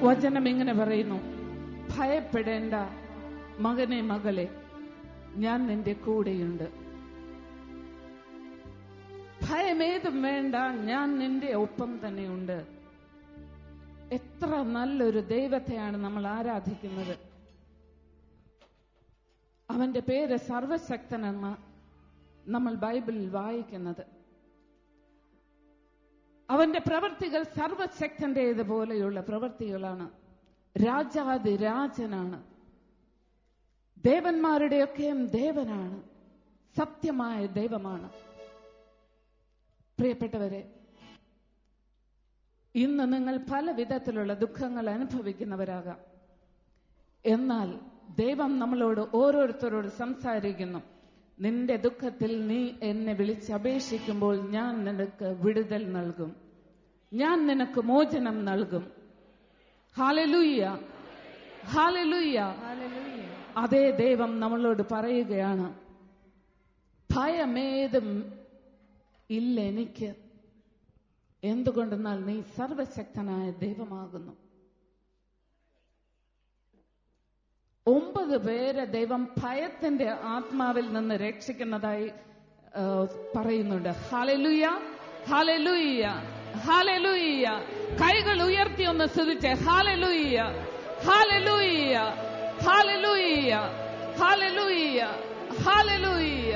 വചനം ഇങ്ങനെ പറയുന്നു, ഭയപ്പെടേണ്ട മകനെ മകളെ, ഞാൻ നിന്റെ കൂടെയുണ്ട്. ഭയമേതും വേണ്ട, ഞാൻ നിന്റെ ഒപ്പം തന്നെയുണ്ട്. എത്ര നല്ലൊരു ദൈവത്തെയാണ് നമ്മൾ ആരാധിക്കുന്നത്. അവന്റെ പേര് സർവശക്തനെന്ന് നമ്മൾ ബൈബിളിൽ വായിക്കുന്നത്. അവന്റെ പ്രവൃത്തികൾ സർവശക്തന്റേതുപോലെയുള്ള പ്രവൃത്തികളാണ്. രാജാതിരാജനാണ്. ദേവന്മാരുടെയൊക്കെയും ദേവനാണ്. സത്യമായ ദൈവമാണ്. പ്രിയപ്പെട്ടവരെ, ഇന്ന് നിങ്ങൾ പല വിധത്തിലുള്ള ദുഃഖങ്ങൾ അനുഭവിക്കുന്നവരാകാം. എന്നാൽ ദൈവം നമ്മളോട് ഓരോരുത്തരോട് സംസാരിക്കുന്നു. നിന്റെ ദുഃഖത്തിൽ നീ എന്നെ വിളിച്ചപേക്ഷിക്കുമ്പോൾ ഞാൻ നിനക്ക് വിടുതൽ നൽകും, ഞാൻ നിനക്ക് മോചനം നൽകും. Hallelujah, hallelujah. അതേ ദൈവം നമ്മളോട് പറയുകയാണ്, ഭയമേതും ഇല്ല എനിക്ക്. എന്തുകൊണ്ടെന്നാൽ നീ സർവശക്തനായ ദൈവമാകുന്നു. 9 പേരെ ദൈവം ഭയത്തിന്റെ ആത്മാവിൽ നിന്ന് രക്ഷിക്കുന്നതായി പറയുന്നുണ്ട്. ഹല്ലേലൂയ, ഹല്ലേലൂയ, ഹല്ലേലൂയ. കൈകൾ ഉയർത്തി ഒന്ന് സ്തുതിച്ചേ. ഹല്ലേലൂയ, ഹല്ലേലൂയ, ഹല്ലേലൂയ, ഹല്ലേലൂയ, ഹല്ലേലൂയ.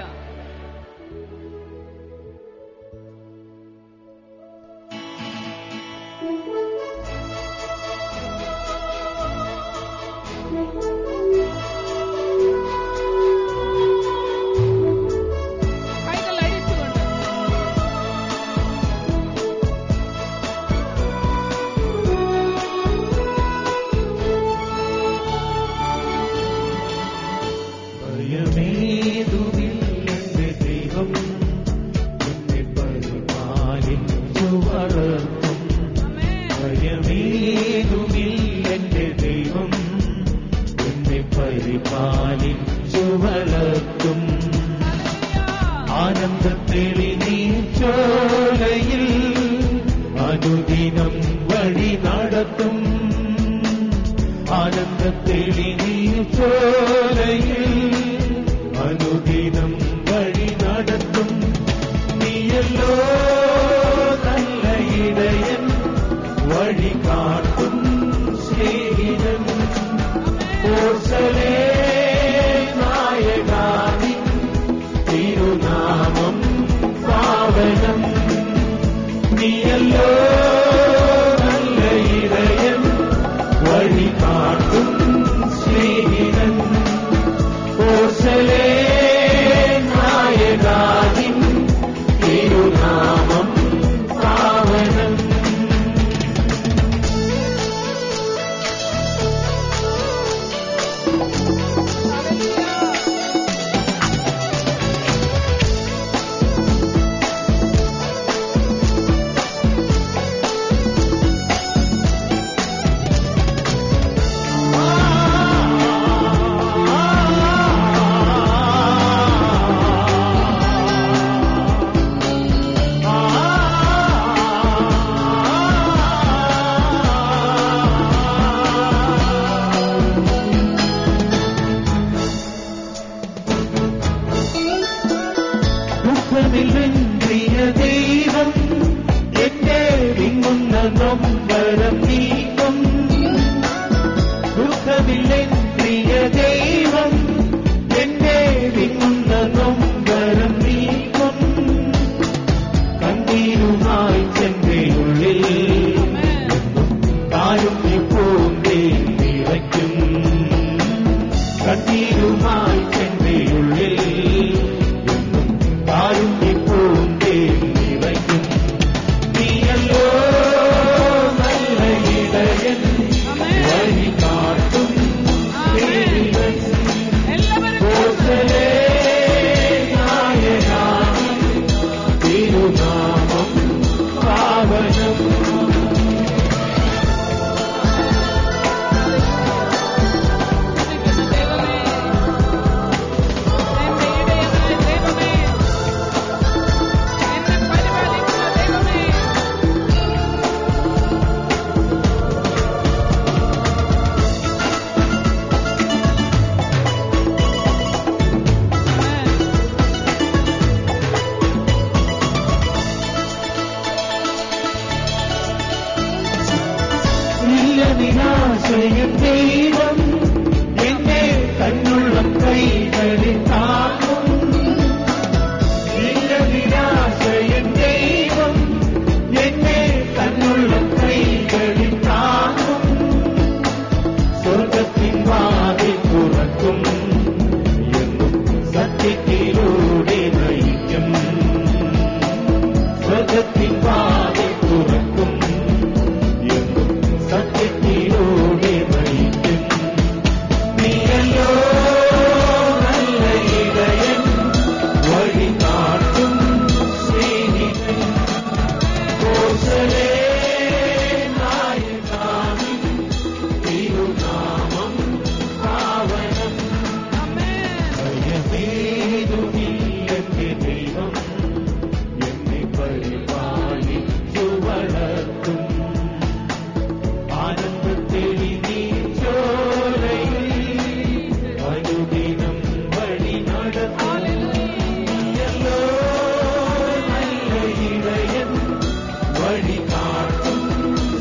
ദൈവം എന്നെ തന്നുള്ളം കൈകളിൽ താങ്ങും. നിരാശയൻ ദൈവം എന്നെ തന്നുള്ളം കൈകളിൽ താങ്ങും. സ്വർഗത്തിൻ വാതിൽ തുറക്കും, എന്നും സത്യത്തിലൂടെ നയിക്കും. സ്വർഗത്തിൻ വാതിൽ തുറക്കും, എന്നും സത്യത്തിലൂടെ നയിക്കും. നീയല്ലോ നല്ല ഇടയൻ, വഴി കാട്ടും സ്നേഹിതൻ. കോശലേ നായകാനിൻ തിരുനാമം പാവനം. ഭയമേതുമില്ലെന്റെ ദൈവം എന്നെ പരിപാലിച്ചു വളർത്തും. ആനന്ദത്തെളി നീച്ചോരയിൽ അനുദിനം വഴി നടത്തും. നീയല്ലോ നല്ല ഇടയൻ, വഴി കാട്ടും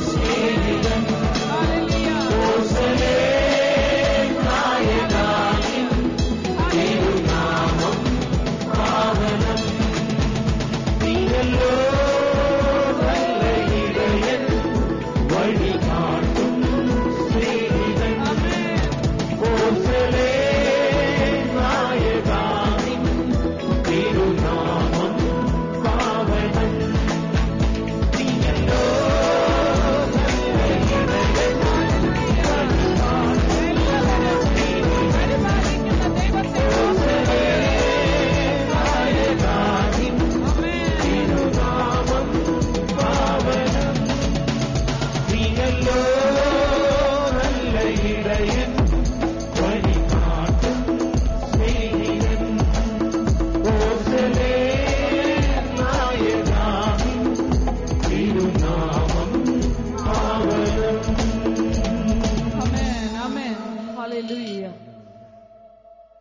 സ്നേഹിതൻ. കോശലേ നായകാനിൻ തിരുനാമം പാവനം. നീയല്ലോ നല്ല ഇടയൻ, വഴി കാട്ടും സ്നേഹിതൻ. കോശലേ നായകാനിൻ തിരുനാമം പാവനം. നീയല്ലോ നല്ല ഇടയൻ, വഴി കാട്ടും നായകാനിൻ തിരുനാമം പാവനം. നീയല്ലോ നല്ല ഇടയൻ, വഴി കാട്ടും സ്നേഹിതൻ. കോശലേ നായകാനിൻ തിരുനാമം പാവനം. ആമേൻ, ആമേൻ. ഹല്ലേലൂയ.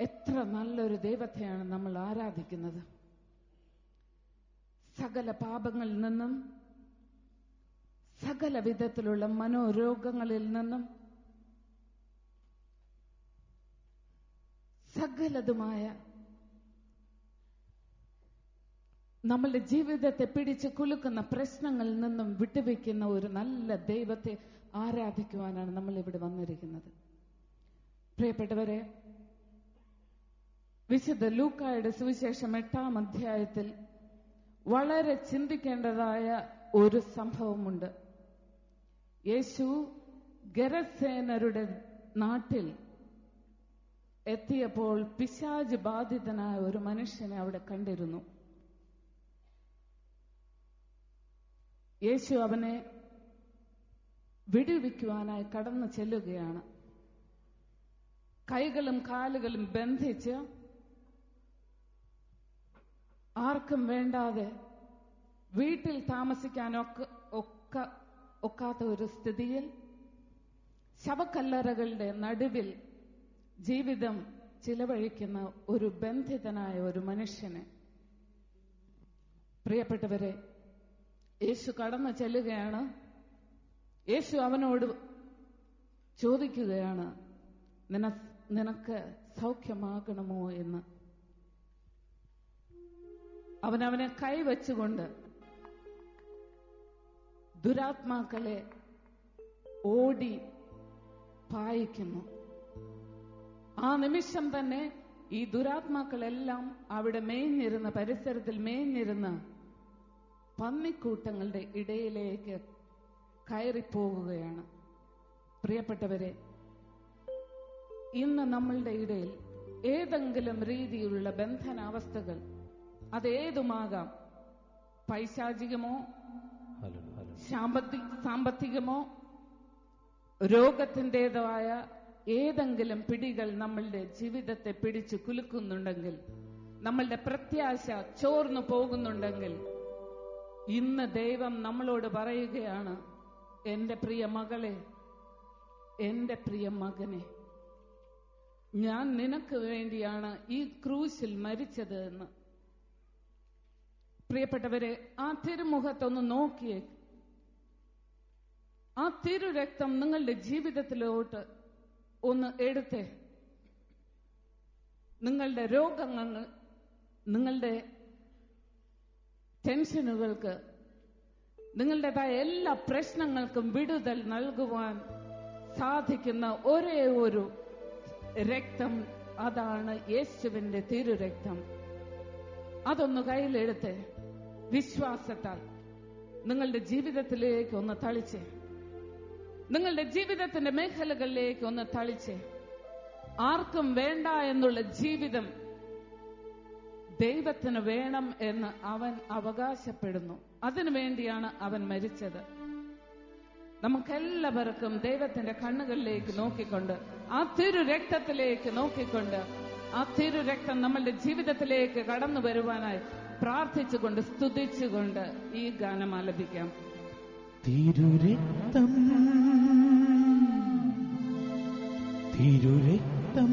എത്ര നല്ലൊരു ദൈവത്തെയാണ് നമ്മൾ ആരാധിക്കുന്നത്. സകല പാപങ്ങളിൽ നിന്നും സകല വിധത്തിലുള്ള മനോരോഗങ്ങളിൽ നിന്നും സകലതുമായ നമ്മളുടെ ജീവിതത്തെ പിടിച്ച് കുലുക്കുന്ന പ്രശ്നങ്ങളിൽ നിന്നും വിട്ടുവെക്കുന്ന ഒരു നല്ല ദൈവത്തെ ആരാധിക്കുവാനാണ് നമ്മൾ ഇവിടെ വന്നിരിക്കുന്നത്. പ്രിയപ്പെട്ടവരെ, വിശുദ്ധ ലൂക്കായുടെ സുവിശേഷം 8-ാം അധ്യായത്തിൽ വളരെ ചിന്തിക്കേണ്ടതായ ഒരു സംഭവമുണ്ട്. യേശു ഗെരസേനരുടെ നാട്ടിൽ എത്തിയപ്പോൾ പിശാച് ബാധിതനായ ഒരു മനുഷ്യനെ അവിടെ കണ്ടിരുന്നു. യേശു അവനെ വിടുവിക്കുവാനായി കടന്നു ചെല്ലുകയാണ്. കൈകളും കാലുകളും ബന്ധിച്ച് ആർക്കും വേണ്ടാതെ വീട്ടിൽ ഒക്കാത്ത ഒരു സ്ഥിതിയിൽ ശവക്കല്ലറകളുടെ നടുവിൽ ജീവിതം ചിലവഴിക്കുന്ന ഒരു ബന്ധിതനായ ഒരു മനുഷ്യനെ, പ്രിയപ്പെട്ടവരെ, യേശു കടന്നു ചെല്ലുകയാണ്. യേശു അവനോട് ചോദിക്കുകയാണ്, നിനക്ക് സൗഖ്യമാകണമോ എന്ന്. അവനവനെ കൈവച്ചുകൊണ്ട് ദുരാത്മാക്കളെ ഓടി പായിക്കുന്നു. ആ നിമിഷം തന്നെ ഈ ദുരാത്മാക്കളെല്ലാം അവിടെ മേഞ്ഞിരുന്ന പരിസരത്തിൽ മേഞ്ഞിരുന്ന പന്നിക്കൂട്ടങ്ങളുടെ ഇടയിലേക്ക് കയറിപ്പോകുകയാണ്. പ്രിയപ്പെട്ടവരെ, ഇന്ന് നമ്മളുടെ ഇടയിൽ ഏതെങ്കിലും രീതിയിലുള്ള ബന്ധനാവസ്ഥകൾ, അതേതുമാകാം, പൈശാചികമോ സാമ്പത്തികമോ രോഗത്തിൻ്റെതായ ഏതെങ്കിലും പിടികൾ നമ്മളുടെ ജീവിതത്തെ പിടിച്ചു കുലുക്കുന്നുണ്ടെങ്കിൽ, നമ്മളുടെ പ്രത്യാശ ചോർന്നു പോകുന്നുണ്ടെങ്കിൽ, ഇന്ന് ദൈവം നമ്മളോട് പറയുകയാണ്, എന്റെ പ്രിയ മകളെ, എന്റെ പ്രിയ മകനെ, ഞാൻ നിനക്ക് വേണ്ടിയാണ് ഈ ക്രൂശിൽ മരിച്ചത് എന്ന്. പ്രിയപ്പെട്ടവരെ, ആ തിരുമുഖത്തൊന്ന് നോക്കിയേ. ആ തിരുരക്തം നിങ്ങളുടെ ജീവിതത്തിലോട്ട് ഒന്ന് എടുത്ത് നിങ്ങളുടെ രോഗങ്ങൾ, നിങ്ങളുടെ ടെൻഷനുകൾക്ക്, നിങ്ങളുടേതായ എല്ലാ പ്രശ്നങ്ങൾക്കും വിടുതൽ നൽകുവാൻ സാധിക്കുന്ന ഒരേ ഒരു രക്തം, അതാണ് യേശുവിന്റെ തിരുരക്തം. അതൊന്ന് കയ്യിലെടുത്ത് വിശ്വാസത്താൽ നിങ്ങളുടെ ജീവിതത്തിലേക്ക് ഒന്ന് തളിച്ച്, നിങ്ങളുടെ ജീവിതത്തിന്റെ മേഖലകളിലേക്ക് ഒന്ന് തളിച്ച്, ആർക്കും വേണ്ട എന്നുള്ള ജീവിതം ദൈവത്തിന് വേണം എന്ന് അവൻ അവകാശപ്പെടുന്നു. അതിനുവേണ്ടിയാണ് അവൻ മരിച്ചത്. നമുക്കെല്ലാവർക്കും ദൈവത്തിന്റെ കണ്ണുകളിലേക്ക് നോക്കിക്കൊണ്ട്, ആ തിരുരക്തത്തിലേക്ക് നോക്കിക്കൊണ്ട്, ആ തിരുരക്തം നമ്മളുടെ ജീവിതത്തിലേക്ക് കടന്നു വരുവാനായി പ്രാർത്ഥിച്ചുകൊണ്ട് സ്തുതിച്ചുകൊണ്ട് ഈ ഗാനം ആലപിക്കാം. തിരുരക്തം തിരുരക്തം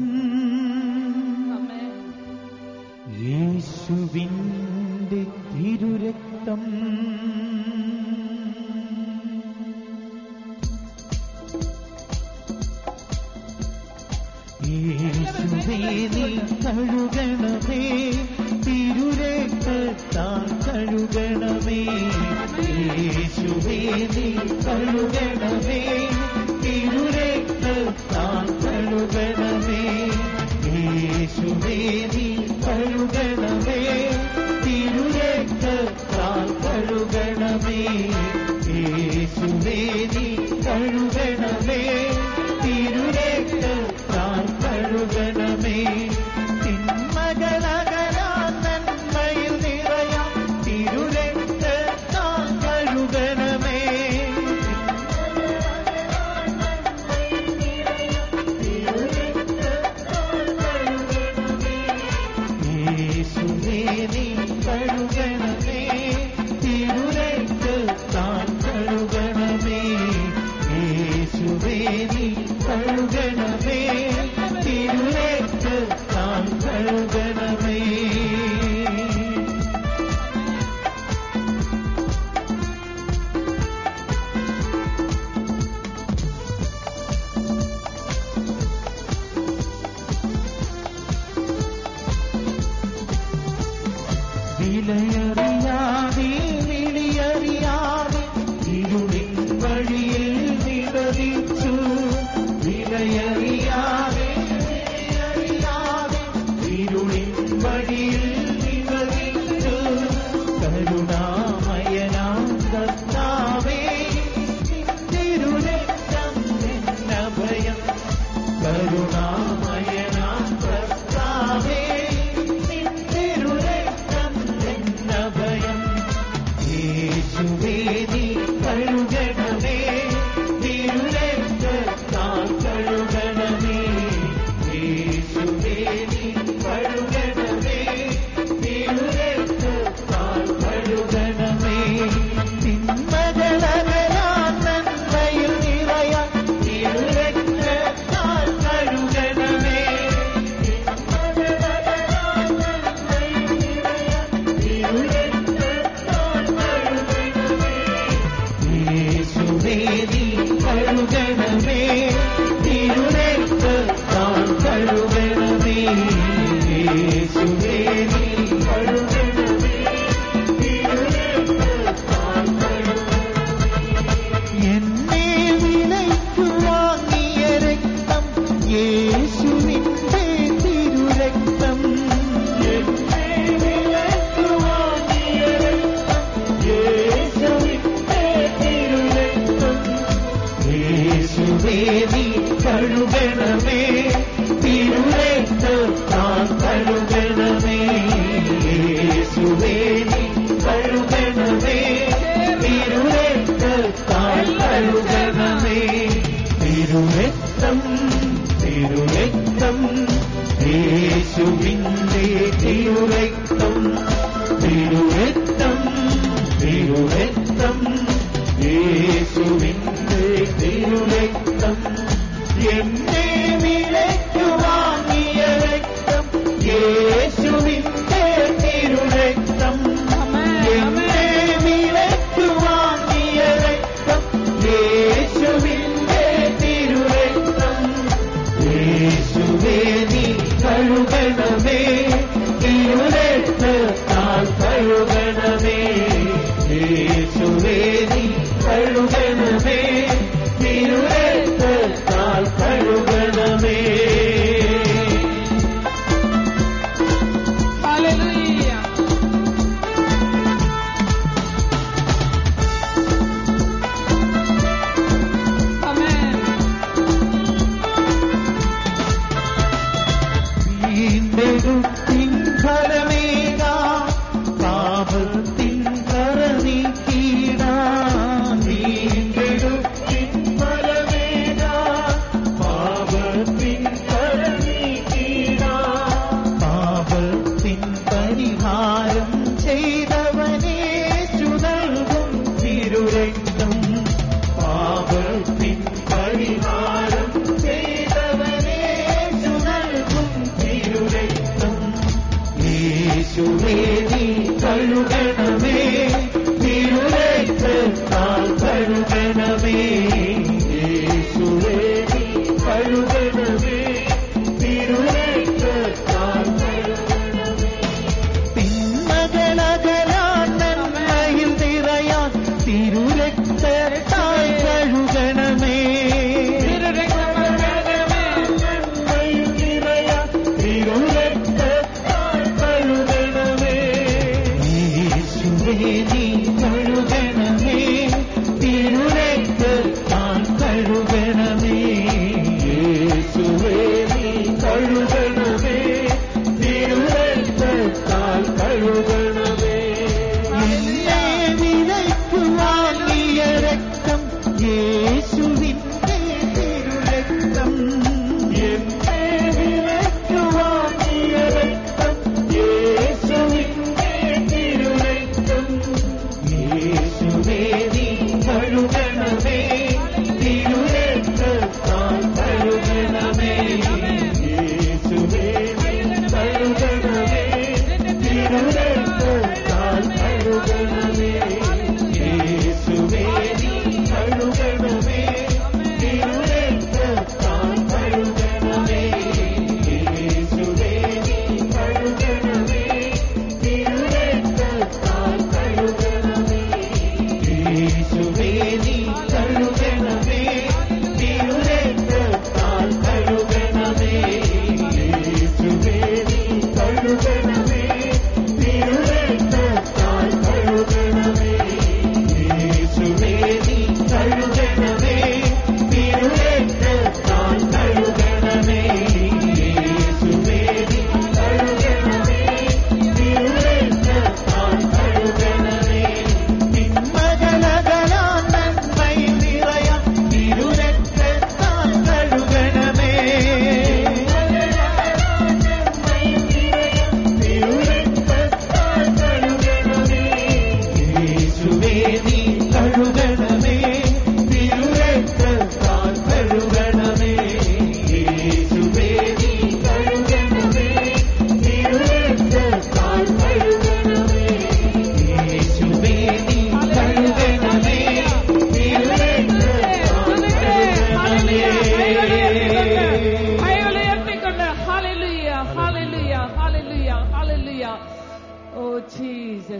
യേശുവിന്റെ തിരുരക്തം യേശുവേ നീ കഴുകണമേ, തിരുരക്തത്താൽ കഴുകണമേ. യേശുവേ നീ കഴുകണമേ, തിരുരക്തത്താൽ കഴുകണമേ. യേശുവേ നീ കഴുകണമേ, തിരുരക്തത്താൽ കഴുകണമേ. യേശുവേ നീ കഴുകണമേ, തിരുരക്തത്താൽ കഴുകണമേ. തിന്മകളകലാൻ നന്മയിൽ നിറയാം, തിരുരക്തത്താൽ കഴുകണമേ. യേശുവേ നീ കഴുകണമേ, തിരുരക്തത്താൽ കഴുകണമേ. യേശുവേ നീ കഴുകണമേ, തിരുരക്തത്താൽ കഴുകണമേ. വിലയറിയാതെ വിളിയറിയാതെ ഇരുളിൻ വഴിയിൽ നിവദിച്ചു. വിലയറിയാതെ വിളിയറിയാതെ ഇരുളിൻ വഴിയിൽ നിവദിച്ചു. കരുണാമയനാം കർത്താവേ, തിരുരക്തം എന്നഭയം. കരുണാമയനാം കർത്താവേ, തിരുരക്തം എന്നഭയം. യേശുവേ നീ കഴുകണമേ, തിരുരക്തത്താൽ കഴുകണമേ. യേശുവേ നീ കഴുകണമേ, തിരുരക്തത്താൽ കഴുകണമേ. തിന്മകളകലാൻ നന്മയിൽ നിറയാൻ, തിരുരക്തത്താൽ കഴുകണമേ. തിന്മകളകലാൻ നന്മയിൽ നിറയാൻ, തിരുരക്തത്താൽ കഴുകണമേ. യേശുവേ നീ കഴുകണമേ, തിരുരക്തത്താൽ കഴുകണമേ. യേശുവേ നീ കഴുകണമേ, തിരുരക്തത്താൽ കഴുകണമേ. എന്നെ വിലയ്ക്കു വാങ്ങിയ രക്തം, യേശുവിന്റെ തിരുരക്തം. എന്നെ വിലയ്ക്കു വാങ്ങിയ രക്തം, യേശുവിന്റെ തിരുരക്തം. യേശുവേ നീ കഴുകണമേ, തിരുരക്തത്താൽ കഴുകണമേ. യേശുവേ നീ കഴുകണമേ, തിരുരക്തത്താൽ കഴുകണമേ. തിരുരക്തം തിരുരക്തം യേശുവിന്റെ തിരുരക്തം. തിരുരക്തം തിരുരക്തം യേശുവിന്റെ തിരുരക്തം. എന്നെ വിലയ്ക്കു വാങ്ങിയ രക്തം,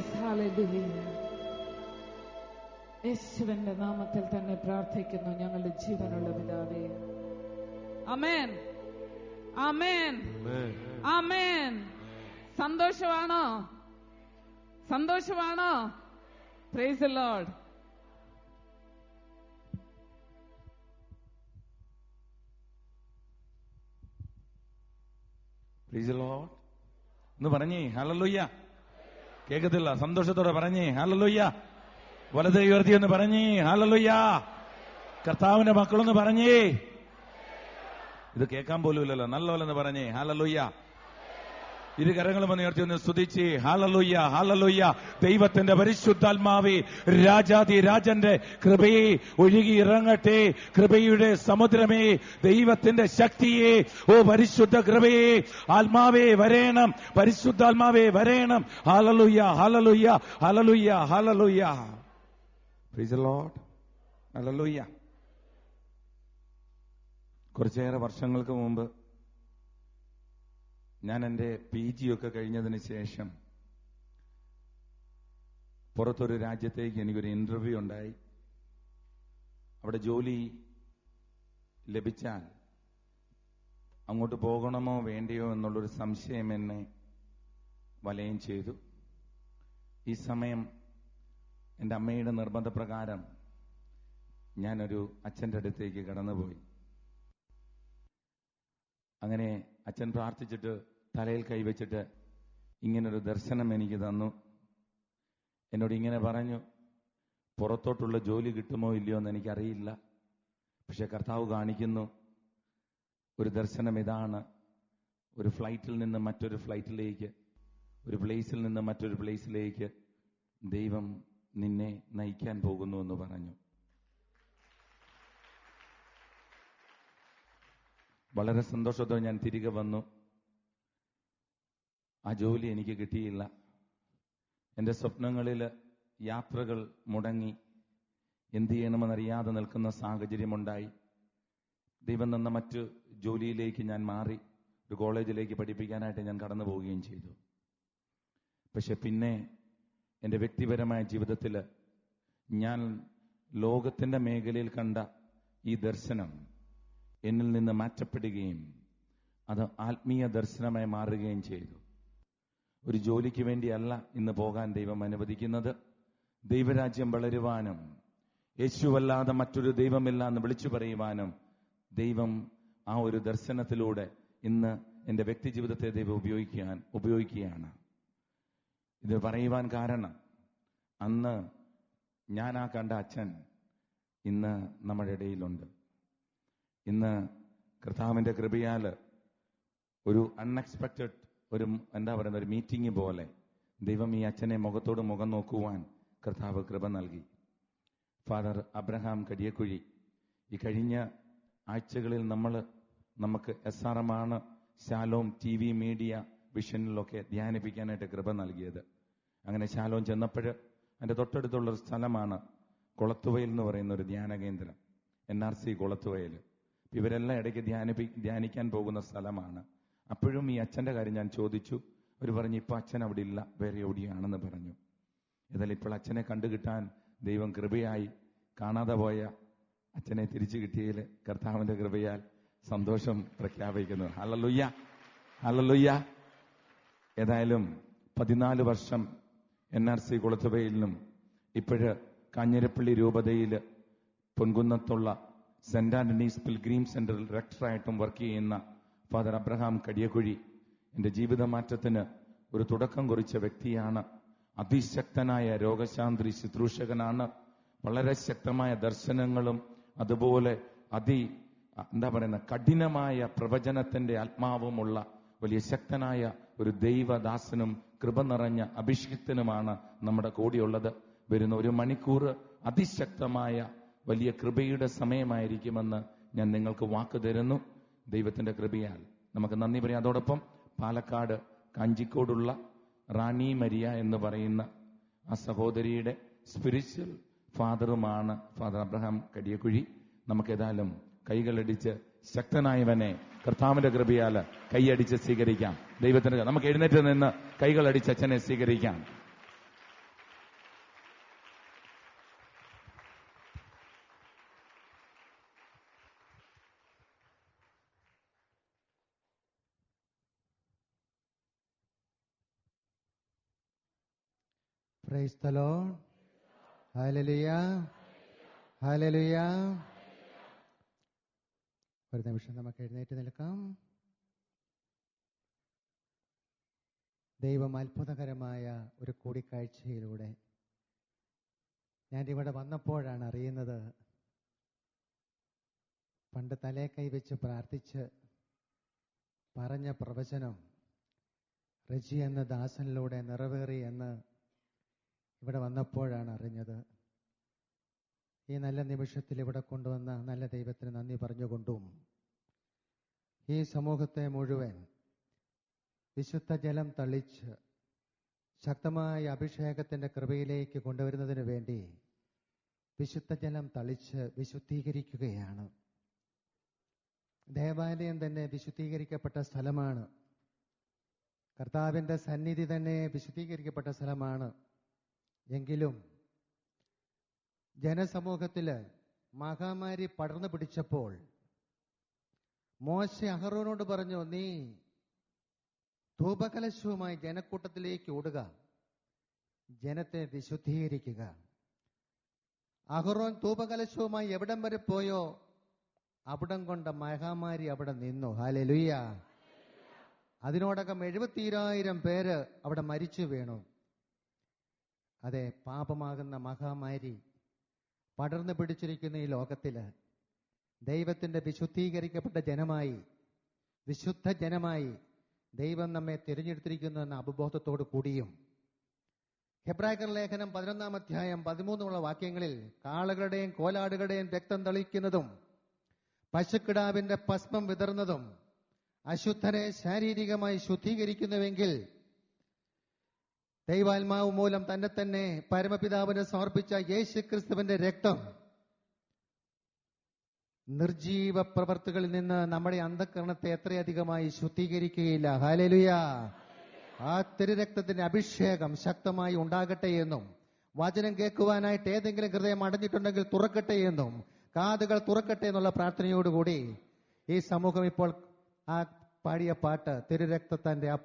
യെസ്, ഹല്ലേലൂയ. യേശുവിന്റെ നാമത്തിൽ തന്നെ പ്രാർത്ഥിക്കുന്നു ഞങ്ങളുടെ ജീവനുള്ള പിതാവേ. ആമേൻ, ആമേൻ, ആമേൻ. സന്തോഷമാണോ? സന്തോഷമാണോ? Praise the lord. Praise the lord എന്ന് പറഞ്ഞേ ഹല്ലേലൂയ. കേൾക്കത്തില്ല? സന്തോഷത്തോടെ പറഞ്ഞേ ഹല്ലേലൂയ. വലത് ഉയർത്തി എന്ന് പറഞ്ഞേ ഹല്ലേലൂയ. കർത്താവിന്റെ മക്കളൊന്ന് പറഞ്ഞേ. ഇത് കേൾക്കാൻ പോലും ഇല്ലല്ലോ. നല്ലപോലെ പറഞ്ഞേ ഹല്ലേലൂയ. ഇരു കരങ്ങളും ഒന്ന് ഉയർത്തി ഒന്ന് സ്തുതിച്ച് ഹല്ലേലൂയ, ഹല്ലേലൂയ. ദൈവത്തിന്റെ പരിശുദ്ധാത്മാവേ, രാജാതി രാജന്റെ കൃപയെ ഒഴുകി ഇറങ്ങട്ടെ. കൃപയുടെ സമുദ്രമേ, ദൈവത്തിന്റെ ശക്തിയെ, ഓ പരിശുദ്ധ കൃപയെ, ആത്മാവേ വരേണം, പരിശുദ്ധാത്മാവേ വരേണം. ഹല്ലേലൂയ, ഹല്ലേലൂയ, ഹല്ലേലൂയ, ഹല്ലേലൂയ. Praise the lord. ഹല്ലേലൂയ. കുറച്ചേറെ വർഷങ്ങൾക്ക് മുമ്പ് ഞാൻ എൻ്റെ PG ഒക്കെ കഴിഞ്ഞതിന് ശേഷം പുറത്തൊരു രാജ്യത്തേക്ക് എനിക്കൊരു ഇന്റർവ്യൂ ഉണ്ടായി. അവിടെ ജോലി ലഭിച്ചാൽ അങ്ങോട്ട് പോകണമോ വേണ്ടയോ എന്നുള്ളൊരു സംശയം എന്നെ വലയം ചെയ്തു. ഈ സമയം എൻ്റെ അമ്മയുടെ നിർബന്ധപ്രകാരം ഞാനൊരു അച്ഛൻ്റെ അടുത്തേക്ക് കടന്നുപോയി. അങ്ങനെ അച്ഛൻ പ്രാർത്ഥിച്ചിട്ട് തലയിൽ കൈവച്ചിട്ട് ഇങ്ങനൊരു ദർശനം എനിക്ക് തന്നു. എന്നോട് ഇങ്ങനെ പറഞ്ഞു, പുറത്തോട്ടുള്ള ജോലി കിട്ടുമോ ഇല്ലയോ എന്ന് എനിക്കറിയില്ല, പക്ഷെ കർത്താവ് കാണിക്കുന്നു ഒരു ദർശനം ഇതാണ്. ഒരു ഫ്ലൈറ്റിൽ നിന്ന് മറ്റൊരു ഫ്ലൈറ്റിലേക്ക്, ഒരു പ്ലേസിൽ നിന്ന് മറ്റൊരു പ്ലേസിലേക്ക് ദൈവം നിന്നെ നയിക്കാൻ പോകുന്നു എന്ന് പറഞ്ഞു. വളരെ സന്തോഷത്തോടെ ഞാൻ തിരികെ വന്നു. ആ ജോലി എനിക്ക് കിട്ടിയില്ല. എൻ്റെ സ്വപ്നങ്ങളിൽ യാത്രകൾ മുടങ്ങി. എന്ത് ചെയ്യണമെന്നറിയാതെ നിൽക്കുന്ന സാഹചര്യമുണ്ടായി. ദൈവം തന്ന മറ്റു ജോലിയിലേക്ക് ഞാൻ മാറി. ഒരു കോളേജിലേക്ക് പഠിപ്പിക്കാനായിട്ട് ഞാൻ കടന്നു പോവുകയും ചെയ്തു. പക്ഷെ പിന്നെ എൻ്റെ വ്യക്തിപരമായ ജീവിതത്തിൽ ഞാൻ ലോകത്തിൻ്റെ മേഖലയിൽ കണ്ട ഈ ദർശനം എന്നിൽ നിന്ന് മാറ്റപ്പെടുകയും അത് ആത്മീയ ദർശനമായി മാറുകയും ചെയ്തു. ഒരു ജോലിക്ക് വേണ്ടിയല്ല ഇന്ന് പോകാൻ ദൈവം അനുവദിക്കുന്നത്. ദൈവരാജ്യം വളരുവാനും യേശുവല്ലാതെ മറ്റൊരു ദൈവമില്ല എന്ന് വിളിച്ചു പറയുവാനും ദൈവം ആ ഒരു ദർശനത്തിലൂടെ ഇന്ന് എൻ്റെ വ്യക്തി ജീവിതത്തെ ദൈവം ഉപയോഗിക്കുകയാണ്. ഇത് പറയുവാൻ കാരണം, അന്ന് ഞാൻ ആ കണ്ട അച്ഛൻ ഇന്ന് നമ്മുടെ ഇടയിലുണ്ട്. ഇന്ന് കർത്താവിന്റെ കൃപയാൽ ഒരു അൺഎക്സ്പെക്റ്റഡ് ഒരു മീറ്റിംഗ് പോലെ ദൈവം ഈ അച്ഛനെ മുഖത്തോട് മുഖം നോക്കുവാൻ കർത്താവ് കൃപ നൽകി. ഫാദർ അബ്രഹാം കടിയക്കുഴി ഈ കഴിഞ്ഞ ആഴ്ചകളിൽ നമുക്ക് SRM ആണ് ശാലോം TV മീഡിയ വിഷനിലൊക്കെ ധ്യാനിപ്പിക്കാനായിട്ട് കൃപ നൽകിയത്. അങ്ങനെ ശാലോം ചെന്നപ്പോൾ എൻ്റെ തൊട്ടടുത്തുള്ളൊരു സ്ഥലമാണ് കുളത്തുവയൽ എന്ന് പറയുന്ന ഒരു ധ്യാന കേന്ദ്രം, NRC കുളത്തുവയൽ. ഇവരെല്ലാം ഇടയ്ക്ക് ധ്യാനിക്കാൻ പോകുന്ന സ്ഥലമാണ്. അപ്പോഴും ഈ അച്ഛൻ്റെ കാര്യം ഞാൻ ചോദിച്ചു. അവർ പറഞ്ഞു, ഇപ്പം അച്ഛൻ അവിടെ ഇല്ല, വേറെ എവിടെയാണെന്ന് പറഞ്ഞു. ഏതായാലും ഇപ്പോൾ അച്ഛനെ കണ്ടുകിട്ടാൻ ദൈവം കൃപയായി. കാണാതെ പോയ അച്ഛനെ തിരിച്ചു കിട്ടിയതിൽ കർത്താവിന്റെ കൃപയാൽ സന്തോഷം പ്രഖ്യാപിക്കുന്നു. Hallelujah, hallelujah. ഏതായാലും 14 വർഷം NRC കുളത്തുവയലിലും ഇപ്പോഴ് കാഞ്ഞിരപ്പള്ളി രൂപതയിൽ പൊൻകുന്നത്തുള്ള സെന്റ് ആന്റണീസ് പിൽഗ്രീം സെന്ററിൽ റെക്ടറായിട്ടും വർക്ക് ചെയ്യുന്ന ഫാദർ അബ്രഹാം കടിയക്കുഴി എന്റെ ജീവിതമാറ്റത്തിന് ഒരു തുടക്കം കുറിച്ച വ്യക്തിയാണ്. അതിശക്തനായ രോഗശാന്തി ശുശ്രൂഷകനാണ്. വളരെ ശക്തമായ ദർശനങ്ങളും അതുപോലെ കഠിനമായ പ്രവചനത്തിന്റെ ആത്മാവുമുള്ള വലിയ ശക്തനായ ഒരു ദൈവദാസനും കൃപ നിറഞ്ഞ അഭിഷിക്തനുമാണ് നമ്മുടെ കൂടെയുള്ളത്. വരുന്ന 1 മണിക്കൂർ അതിശക്തമായ വലിയ കൃപയുടെ സമയമായിരിക്കുമെന്ന് ഞാൻ നിങ്ങൾക്ക് വാക്ക് തരുന്നു. ദൈവത്തിന്റെ കൃപയാൽ നമുക്ക് നന്ദി പറയാം. അതോടൊപ്പം പാലക്കാട് കാഞ്ചിക്കോടുള്ള റാണി മരിയ എന്ന് പറയുന്ന ആ സഹോദരിയുടെ സ്പിരിച്വൽ ഫാദറുമാണ് ഫാദർ അബ്രഹാം കടിയക്കുഴി. നമുക്കേതായാലും കൈകളടിച്ച് ശക്തനായവനെ കർത്താവിന്റെ കൃപയാൽ കൈയടിച്ച് സ്വീകരിക്കാം. ദൈവത്തിന്റെ നമുക്ക് എഴുന്നേറ്റ് നിന്ന് കൈകളടിച്ച് അച്ഛനെ സ്വീകരിക്കാം. Price the lord. Hallelujah, hallelujah. ഒരു നിമിഷം നമുക്ക് എഴുന്നേറ്റ് നിൽക്കാം. ദൈവം അത്ഭുതകരമായ ഒരു കൂടിക്കാഴ്ചയിലൂടെ ഞാൻ ഇവിടെ വന്നപ്പോഴാണ് അറിയുന്നത്, പണ്ട് തലേ കൈവച്ച് പ്രാർത്ഥിച്ച് പറഞ്ഞ പ്രവചനം റജി എന്ന ദാസനിലൂടെ നിറവേറി എന്ന് ഇവിടെ വന്നപ്പോഴാണ് അറിഞ്ഞത്. ഈ നല്ല നിമിഷത്തിൽ ഇവിടെ കൊണ്ടുവന്ന നല്ല ദൈവത്തിന് നന്ദി പറഞ്ഞുകൊണ്ടും ഈ സമൂഹത്തെ മുഴുവൻ വിശുദ്ധ ജലം തളിച്ച് ശക്തമായ അഭിഷേകത്തിന്റെ കൃപയിലേക്ക് കൊണ്ടുവരുന്നതിന് വേണ്ടി വിശുദ്ധ ജലം തളിച്ച് വിശുദ്ധീകരിക്കുകയാണ്. ദേവാലയം തന്നെ വിശുദ്ധീകരിക്കപ്പെട്ട സ്ഥലമാണ്. കർത്താവിന്റെ സന്നിധി തന്നെ വിശുദ്ധീകരിക്കപ്പെട്ട സ്ഥലമാണ്. എങ്കിലും ജനസമൂഹത്തില് മഹാമാരി പടർന്നു പിടിച്ചപ്പോൾ മോശെ അഹറോനോട് പറഞ്ഞു, നീ ധൂപകലശവുമായി ജനക്കൂട്ടത്തിലേക്ക് ഓടുക, ജനത്തെ വിശുദ്ധീകരിക്കുക. അഹറോൻ ധൂപകലശവുമായി എവിടം വരെ പോയോ അവിടം കൊണ്ട മഹാമാരി അവിടെ നിന്നു. ഹല്ലേലൂയ. അതിനോടകം 70,000 പേര് അവിടെ മരിച്ചു വീണു. അതെ, പാപമാകുന്ന മഹാമാരി പടർന്നു പിടിച്ചിരിക്കുന്ന ഈ ലോകത്തില് ദൈവത്തിന്റെ വിശുദ്ധീകരിക്കപ്പെട്ട ജനമായി, വിശുദ്ധ ജനമായി ദൈവം നമ്മെ തിരഞ്ഞെടുത്തിരിക്കുന്നു എന്ന അവബോധത്തോടു കൂടിയും ഹെബ്രായർ ലേഖനം 11 അധ്യായം 13 വാക്യങ്ങളിൽ കാളകളുടെയും കോലാടുകളുടെയും രക്തം തളിക്കുന്നതും പശുക്കിടാവിന്റെ ഭസ്മം വിതറുന്നതും അശുദ്ധരെ ശാരീരികമായി ശുദ്ധീകരിക്കുന്നുവെങ്കിൽ ദൈവാത്മാവ് മൂലം തന്നെ തന്നെ പരമപിതാവിന് സമർപ്പിച്ച യേശുക്രിസ്തുവിന്റെ രക്തം നിർജീവ പ്രവർത്തികളിൽ നിന്ന് നമ്മുടെ അന്ധകരണത്തെ എത്രയധികമായി ശുദ്ധീകരിക്കുകയില്ല. ഹല്ലേലൂയ. ആ തിരുരക്തത്തിന്റെ അഭിഷേകം ശക്തമായി ഉണ്ടാകട്ടെ എന്നും, വചനം കേൾക്കുവാനായിട്ട് ഏതെങ്കിലും ഹൃദയം അടഞ്ഞിട്ടുണ്ടെങ്കിൽ തുറക്കട്ടെ എന്നും, കാതുകൾ തുറക്കട്ടെ എന്നുള്ള പ്രാർത്ഥനയോടുകൂടി ഈ സമൂഹം ഇപ്പോൾ ആ പാടിയ പാട്ട് തിരുരക്തത്തിന്റെ ആ